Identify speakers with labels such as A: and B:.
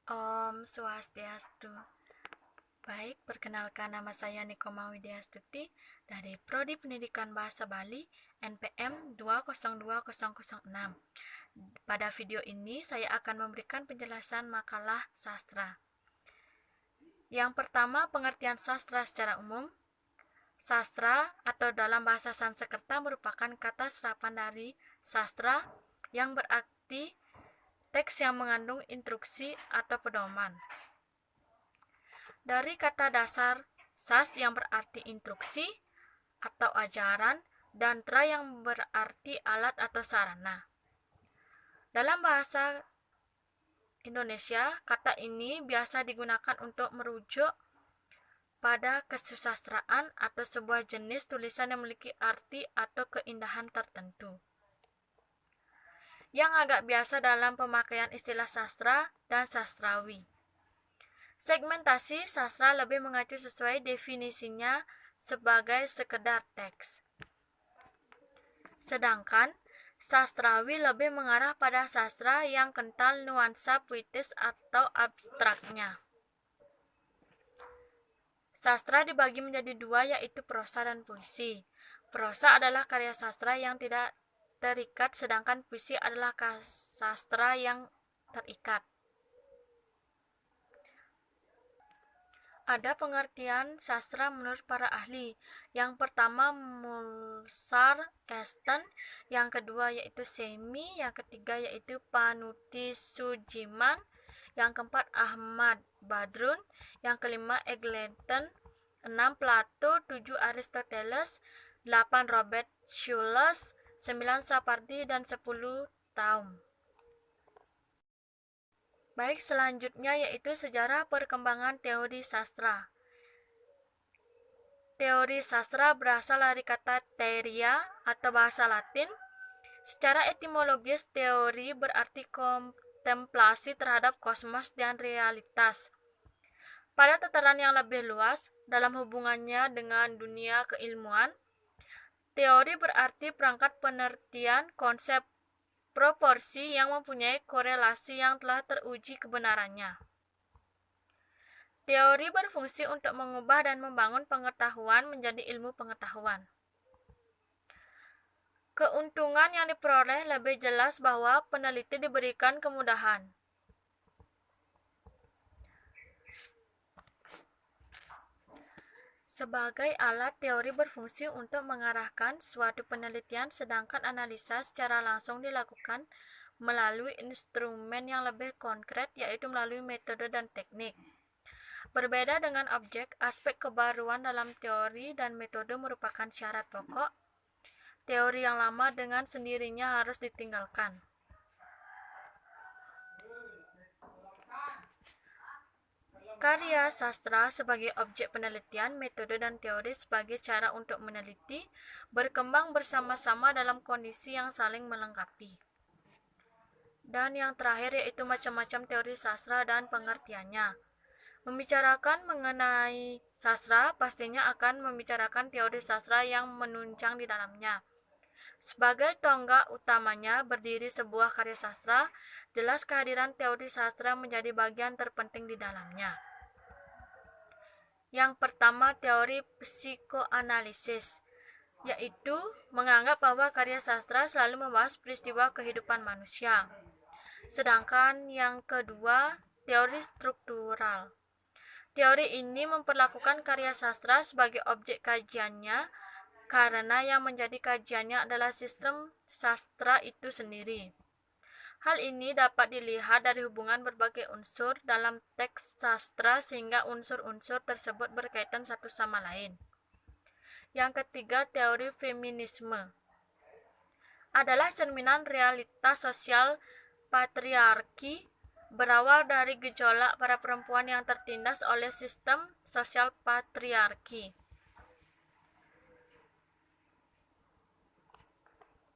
A: Om Swastiastu. Baik, perkenalkan nama saya Nikoma Widyastuti dari Prodi Pendidikan Bahasa Bali NPM 202006. Pada video ini saya akan memberikan penjelasan makalah sastra. Yang pertama, pengertian sastra secara umum. Sastra atau dalam bahasa Sanskerta merupakan kata serapan dari sastra yang berarti teks yang mengandung instruksi atau pedoman. Dari kata dasar sas yang berarti instruksi atau ajaran dan tra yang berarti alat atau sarana. Dalam bahasa Indonesia, kata ini biasa digunakan untuk merujuk pada kesusastraan atau sebuah jenis tulisan yang memiliki arti atau keindahan tertentu. Yang agak biasa dalam pemakaian istilah sastra dan sastrawi. Segmentasi sastra lebih mengacu sesuai definisinya sebagai sekedar teks. Sedangkan sastrawi lebih mengarah pada sastra yang kental nuansa puitis atau abstraknya. Sastra dibagi menjadi dua, yaitu prosa dan puisi. Prosa adalah karya sastra yang tidak terikat, sedangkan puisi adalah sastra yang terikat. Ada pengertian sastra menurut para ahli. Yang pertama Mulsar Esten, yang kedua yaitu Semi, yang ketiga yaitu Panuti Sujiman, yang keempat Ahmad Badrun, yang kelima Eglinton, 6 Plato, 7 Aristoteles, 8 Robert Schuller, 9 Sapardi, dan 10 Taum. Baik, selanjutnya yaitu sejarah perkembangan teori sastra. Teori sastra berasal dari kata theoria atau bahasa Latin. Secara etimologis, teori berarti kontemplasi terhadap kosmos dan realitas. Pada tataran yang lebih luas, dalam hubungannya dengan dunia keilmuan, teori berarti perangkat pengertian konsep proporsi yang mempunyai korelasi yang telah teruji kebenarannya. Teori berfungsi untuk mengubah dan membangun pengetahuan menjadi ilmu pengetahuan. Keuntungan yang diperoleh lebih jelas bahwa peneliti diberikan kemudahan. Sebagai alat, teori berfungsi untuk mengarahkan suatu penelitian, sedangkan analisa secara langsung dilakukan melalui instrumen yang lebih konkret, yaitu melalui metode dan teknik. Berbeda dengan objek, aspek kebaruan dalam teori dan metode merupakan syarat pokok. Teori yang lama dengan sendirinya harus ditinggalkan. Karya sastra sebagai objek penelitian, metode dan teori sebagai cara untuk meneliti, berkembang bersama-sama dalam kondisi yang saling melengkapi. Dan yang terakhir yaitu macam-macam teori sastra dan pengertiannya. Membicarakan mengenai sastra pastinya akan membicarakan teori sastra yang menunjang di dalamnya. Sebagai tonggak utamanya berdiri sebuah karya sastra, jelas kehadiran teori sastra menjadi bagian terpenting di dalamnya. Yang pertama, teori psikoanalisis, yaitu menganggap bahwa karya sastra selalu membahas peristiwa kehidupan manusia. Sedangkan yang kedua, teori struktural. Teori ini memperlakukan karya sastra sebagai objek kajiannya karena yang menjadi kajiannya adalah sistem sastra itu sendiri. Hal ini dapat dilihat dari hubungan berbagai unsur dalam teks sastra sehingga unsur-unsur tersebut berkaitan satu sama lain. Yang ketiga, teori feminisme adalah cerminan realitas sosial patriarki, berawal dari gejolak para perempuan yang tertindas oleh sistem sosial patriarki.